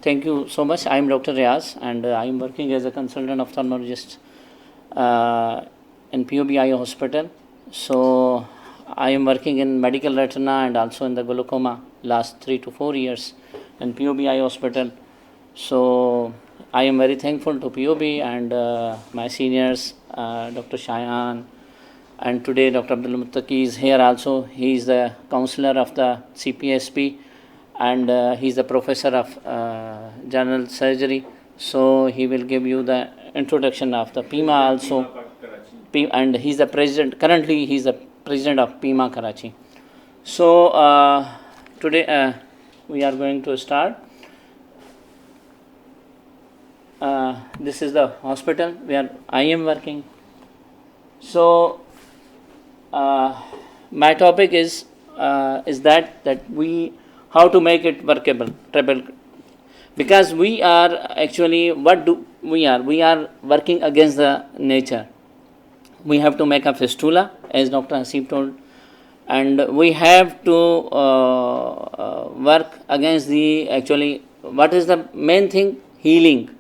Thank you so much. I am Dr. Riaz and I am working as a consultant ophthalmologist in POBI hospital. So I am working in medical retina and also in the glaucoma last 3 to 4 years in POBI hospital. So I am very thankful to POB and my seniors, Dr. Shayan, and today Dr. Abdul Muttaqi is here also. He is the counselor of the CPSP and he is the professor of general surgery. So he will give you the introduction of the PIMA also. And he is the president, currently he is the president of PIMA Karachi. So today we are going to start. This is the hospital where I am working. So my topic is that we how to make it workable, because we are actually we are working against the nature. We have to make a fistula, as Dr. Hasib told, and we have to work against the actually what is the main thing? Healing.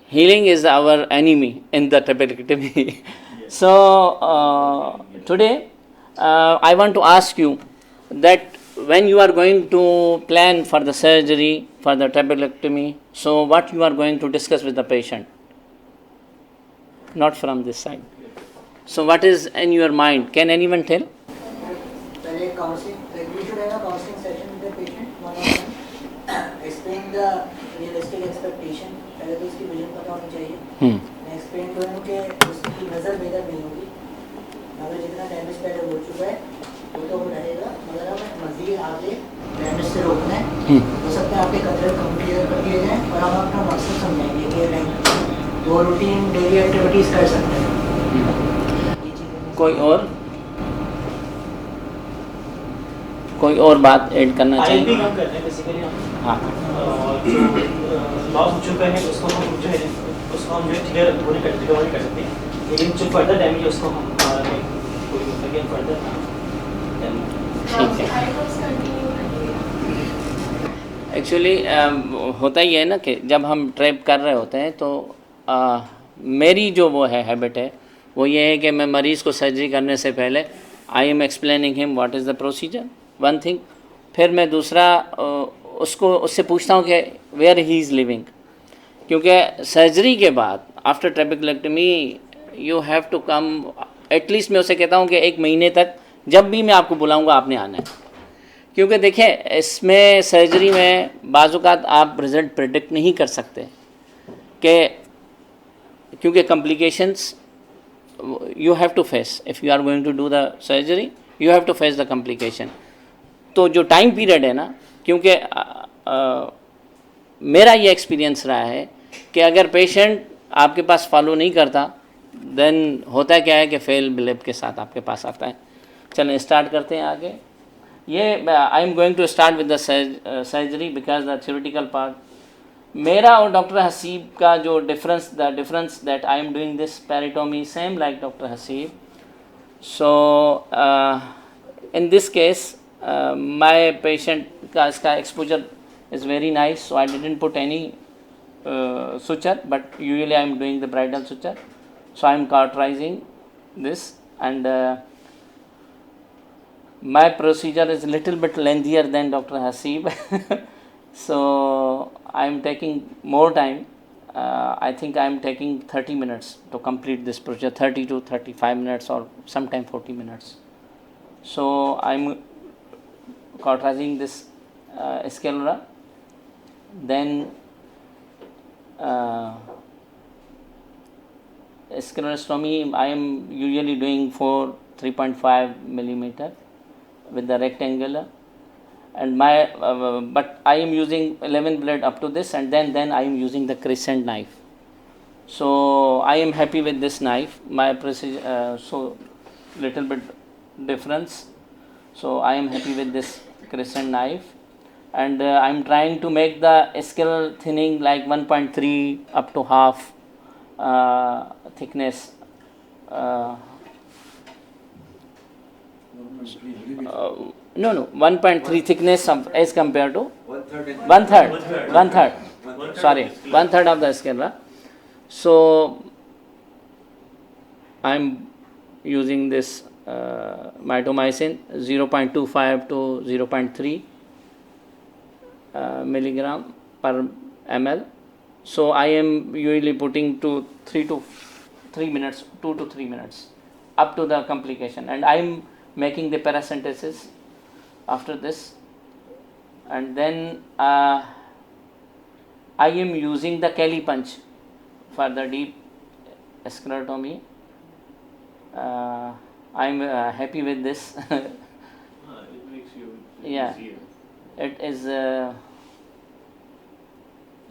Healing is our enemy in the trabeculectomy. So today I want to ask you that when you are going to plan for the surgery for the trabeculectomy, so what you are going to discuss with the patient? Not from this side. So what is in your mind? Can anyone tell? Counseling, like we should have a counseling session with the patient, one-on-one. Explain the realistic expectation. पहले तो उसकी vision पता होनी चाहिए. मैं explain करूँ कि उसकी नज़र बेहतर नहीं होगी. अगर जितना डैमेज पहले हो चुका है वो तो हो रहेगा. मगर हमें मज़ीद आगे डैमेज से रोकना है. हो सकता है आपके कतरे कम क्लियर कर दिए जाएँ और हम अपना मकसद समझेंगे कि लाइक वो रूटीन डेली एक्टिविटीज़ कर सकते हैं. कोई और बात ऐड करना चाहिए? भी कम करते हैं बेसिकली हम. हाँ. लॉस हो चुका है उसको हम जो है उसको हम जो है क्लियर होने कर सकते हैं. लेकिन जो फर्दर डैमेज है उसको हम कोई अगेन फर्दर ठीक है. एक्चुअली होता ही है ना कि जब हम ट्रैप कर रहे होते हैं तो मेरी जो वो है हैबिट है वो ये है कि मैं मरीज़ को सर्जरी करने से पहले I am explaining him what is the procedure one thing. फिर मैं दूसरा उससे पूछता हूँ कि वेयर ही इज़ लिविंग, क्योंकि सर्जरी के बाद after trabeculectomy you have to come at least. मैं उसे कहता हूँ कि 1 महीने तक जब भी मैं आपको बुलाऊँगा आपने आना है, क्योंकि देखिए इसमें सर्जरी में बाज़-औक़ात आप रिज़ल्ट प्रेडिक्ट नहीं कर सकते क्योंकि complications you have to face. If you are going to do the surgery, you have to face the complication. तो जो टाइम पीरियड है ना, क्योंकि मेरा ये एक्सपीरियंस रहा है कि अगर पेशेंट आपके पास फॉलो नहीं करता देन होता क्या है कि फेल बिलीव के साथ आपके पास आता है. चलें स्टार्ट करते हैं आगे. ये I am going to start with the surgery because the theoretical part. मेरा और डॉक्टर हसीब का जो difference that I am doing this peritomy same like doctor Haseeb. So in this case my patient का इसका exposure is very nice, so I didn't put any suture, but usually I am doing the bridal suture. So I am cauterizing this, and my procedure is little bit lengthier than Dr. Hasib. So I am taking more time. I think I am taking 30 minutes to complete this procedure, 30 to 35 minutes or sometime 40 minutes. So I am cauterizing this sclera. Then sclerostomy I am usually doing for 3.5 millimeter with the rectangular, and my but I am using 11 blade up to this, and then I am using the crescent knife. So I am happy with this knife. My precision so little bit difference, so I am happy with this crescent knife, and I am trying to make the scale thinning like 1.3 up to half thickness. No, 1.3 thickness as compared to One third. one third. Sorry, one third of the sclera. So I'm using this mitomycin 0.25 to 0.3 milligram per ml. So I am usually putting 2 to 3 minutes up to the complication, and I'm making the paracentesis after this, and then I am using the Kelly punch for the deep sclerotomy. I'm happy with this. It makes you Yeah. easier. It is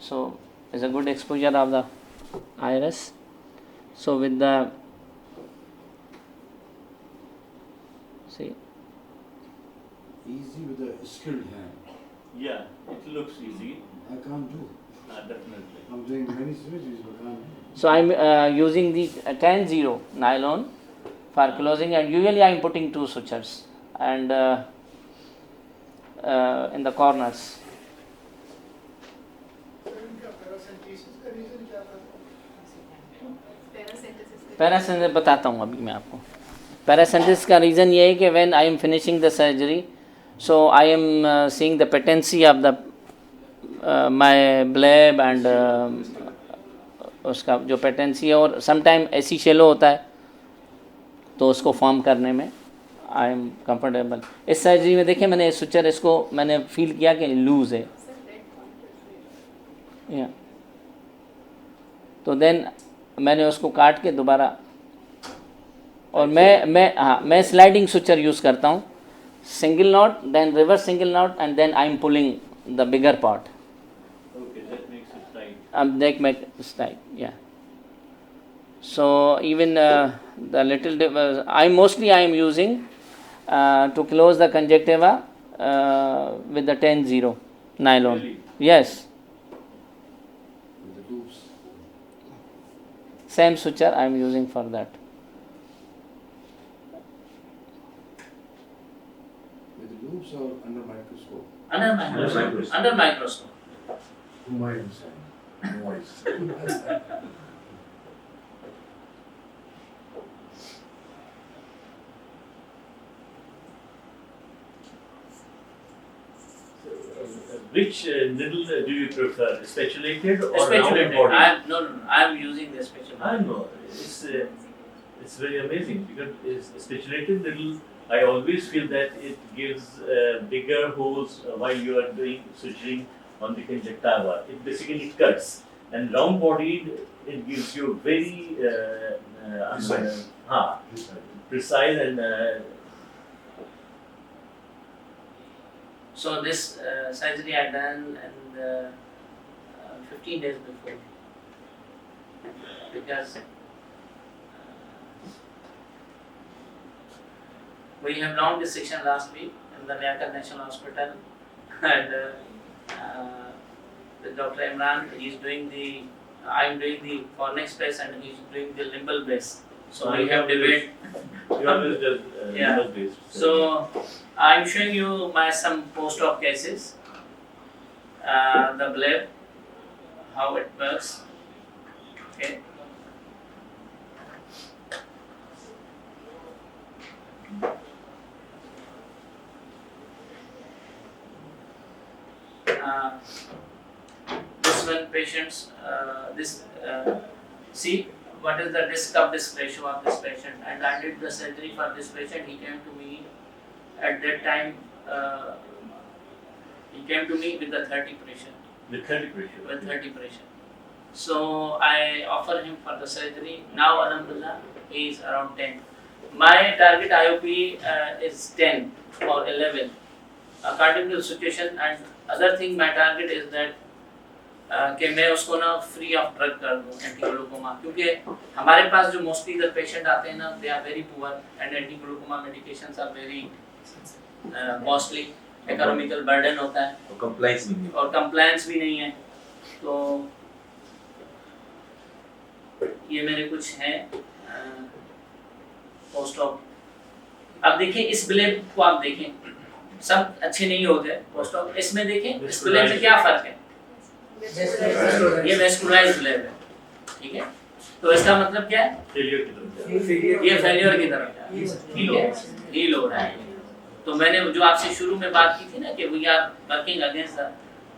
so is a good exposure of the iris. So with the see Easy with a skilled hand. Yeah, it looks easy. I can't do. Definitely. I'm doing many surgeries, but can't do. so I'm using the 10-0 nylon for closing, and usually I'm putting 2 sutures and in the corners. पैरासेंटेसिस बताता हूँ अभी मैं आपको. पैरासेंटेसिस का reason ये है कि when I am finishing the surgery, so I am seeing the patency of the my bleb and उसका जो पेटेंसी है, और समटाइम ऐसी शेलो होता है तो उसको फॉर्म करने में आई एम कंफर्टेबल. इस सर्जरी में देखिए मैंने सुचर इसको मैंने फील किया कि लूज़ है. या तो देन मैंने उसको काट के दोबारा, और मैं स्लाइडिंग सुचर यूज़ करता हूँ. Single knot, then reverse single knot, and then I am pulling the bigger part. Okay, that makes it tight. That makes tight, yeah. So even the little I am using to close the conjunctiva with the 10-0 nylon. Really? Yes, With the loops. same suture I am using for that. With the loops or under microscope. Under microscope. Under microscope. Humayun saying. Noise. Which needle do you prefer? Spatulated or Spatulated. round body? No. I am using the spatulated. I know. It's very amazing because it's spatulated needle. I always feel that it gives bigger holes while you are doing suturing on the conjunctiva. It basically cuts. And round bodied, it gives you very Precise. precise and So this surgery I done and 15 days before, because we have long dissection last week in the Liaquat National Hospital, and with Dr. Imran, I'm doing the fornix base and he's doing the limbal base. So we have debate. you always does Yeah. needle based. So I'm showing you some post-op cases, the bleb, how it works. Okay. This one patients, see what is the disc cup disc ratio of this patient, and I did the surgery for this patient. He came to me at that time. He came to me with the 30 pressure. With 30 pressure. With 30 pressure. So I offer him for the surgery. Now alhamdulillah he is around 10. My target IOP is 10 or 11 according to the situation, and other thing my target is that कि मैं उसको ना free of drug कर दूँ एंटीग्लूकोमा, क्योंकि हमारे पास जो mostly the patient आते हैं ना they are very poor and antiglaucoma medications are very costly, economical burden होता है और compliance नहीं है। और कंप्लायंस भी नहीं है. तो ये मेरे कुछ हैं पोस्ट ऑप अब देखिए इस ब्लेब को आप देखें, सब अच्छे नहीं होते पोस्ट ऑफ, इसमें देखें इस ब्लेब में क्या फर्क है, ये वेस्कुलराइज्ड ब्लेब है, ठीक है। तो इसका मतलब क्या है, फेलियर की तरफ ये फेल्योर की तरफ है, ठीक है, हील हो रहा है। तो मैंने जो आपसे शुरू में बात की थी ना कि वी आर वर्किंग अगेंस्ट,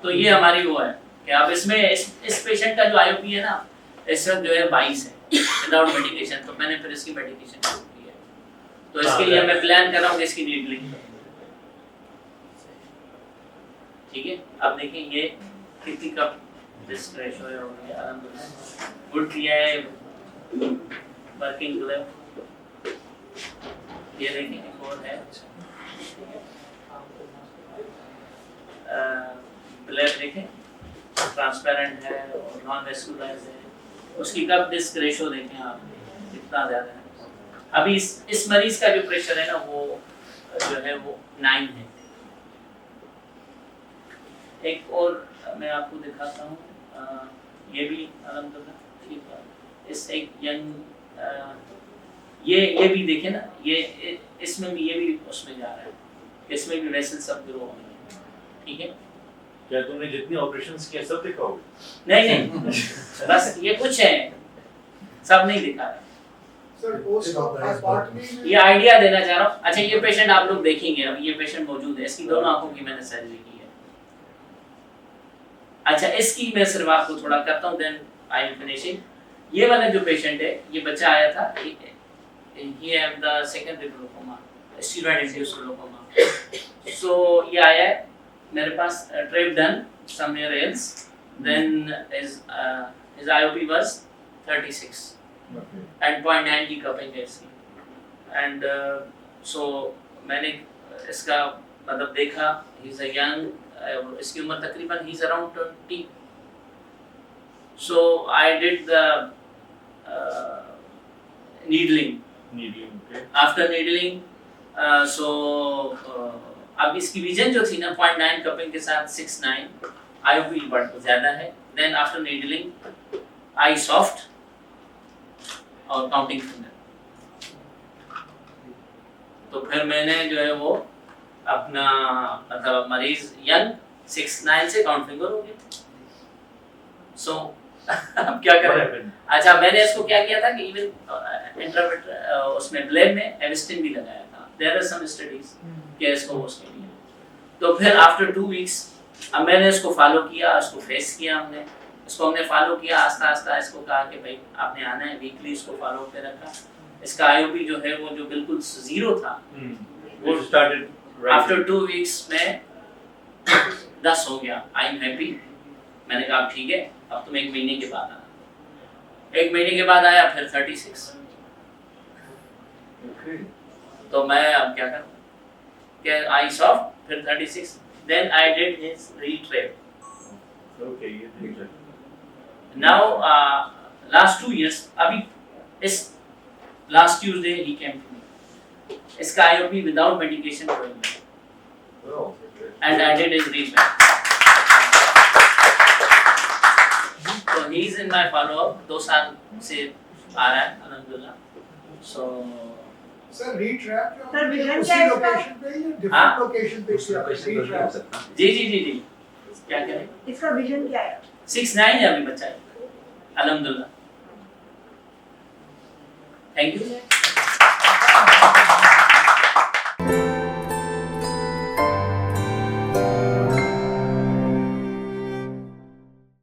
तो ये हमारी वो है कि अब इसमें इस पेशेंट का जो आईओपी है ना इस वक्त जो है 22 है विदाउट मेडिकेशन, तो मैंने फिर इसकी मेडिकेशन शुरू की है। तो इसके लिए मैं प्लान कर रहा हूँ कि इसकी नीडलिंग, ठीक है। अब देखिए ये कितनी कप डिस्क रेशो है, हो गया अल्हम्दुलिल्लाह, गुड किया है वर्किंग ग्लव। ये देखिए एक और है ब्लेड, देखें ट्रांसपेरेंट है और नॉन वेस्कुलराइज्ड है, उसकी कप डिस्क रेशो देखें आप कितना ज़्यादा है। अभी इस मरीज का जो प्रेशर है ना वो जो है वो 9 है। एक और मैं आपको दिखाता हूँ, ये भी अल्हम्दुलिल्लाह ठीक है। इस एक यंग ये भी देखें ना, ये इसमें भी ये भी उसमें जा रहा है, इसमें भी वेसल सब ग्रो हो रहे हैं, ठीक है। क्या तुमने जितने ऑपरेशंस किए सब देखा होगा? नहीं बस ये कुछ है, सब नहीं दिखा रहा। ये आइडिया देना चाह रहा हूँ। अच्छा ये पेशेंट आप लोग देखेंगे, अब ये पेशेंट मौजूद है, इसकी दोनों आंखों की मैंने सर्जरी की है। अच्छा इसकी मैं सिर्फ आपको थोड़ा करता हूँ, देन आई एम फिनिशिंग। ये वाला जो पेशेंट है, ये बच्चा आया था, he have the secondary glaucoma, steroid induced glaucoma। So ये आया है मेरे पास, trip done somewhere else, then his IOP was 36 and 0.9 की cupping है इसकी, and so मैंने इसका मतलब देखा, he's a young, इसकी उम्र तकरीबन he's around 20, so I did the needling. Okay. After needling, अब इसकी विजन जो थी ना 0.9 कपिंग के साथ 6.9, आईओपी बढ़ ज़्यादा है। देन आफ्टर नीडलिंग आई सॉफ्ट और काउंटिंग फिंगर। तो फिर मैंने जो है वो अपना मतलब मरीज यंग 6.9 से काउंट फिंगर हो गया। सो अब क्या करें? अच्छा मैंने इसको क्या किया था कि इवन इंटरवेट उसमें ब्लेड में एविस्टिन भी लगाया था। देयर आर सम स्टडीज कि इसको उसके लिए। तो फिर आफ्टर 2 वीक्स अब मैंने इसको फॉलो किया, इसको फेस किया, हमने फॉलो किया आस्ता आस्ता। इसको कहा कि भाई आपने आना है, वीकली इसको फॉलो पे रखा। इसका आईओपी जो है वो जो बिल्कुल जीरो था वो स्टार्टेड आफ्टर 2 वीक्स में 10 हो गया। I am happy. मैंने कहा ठीक है, अब तुम 1 महीने के बाद आना। 1 महीने के बाद आया फिर 36। तो मैं अब क्या करूं कि आई सॉफ्ट फिर 36, then I did his retrab. Okay, ये ठीक है। नाउ लास्ट 2 years, अभी इस लास्ट ट्यूसडे ही केम टू मी। इसका IOP without medication and I did his retrab. So he is in my follow-up, 2 साल से आ रहा है अल्हम्दुलिल्लाह। So सर रीट्रैप जो सर, विजन उसी क्या है लोकेशन पे या हाँ? डिफरेंट लोकेशन पे किया रीट्रैप? जी क्या करें? इसका विजन क्या है? 6.9 है अभी बच्चा है अल्हम्दुलिल्लाह। Thank you.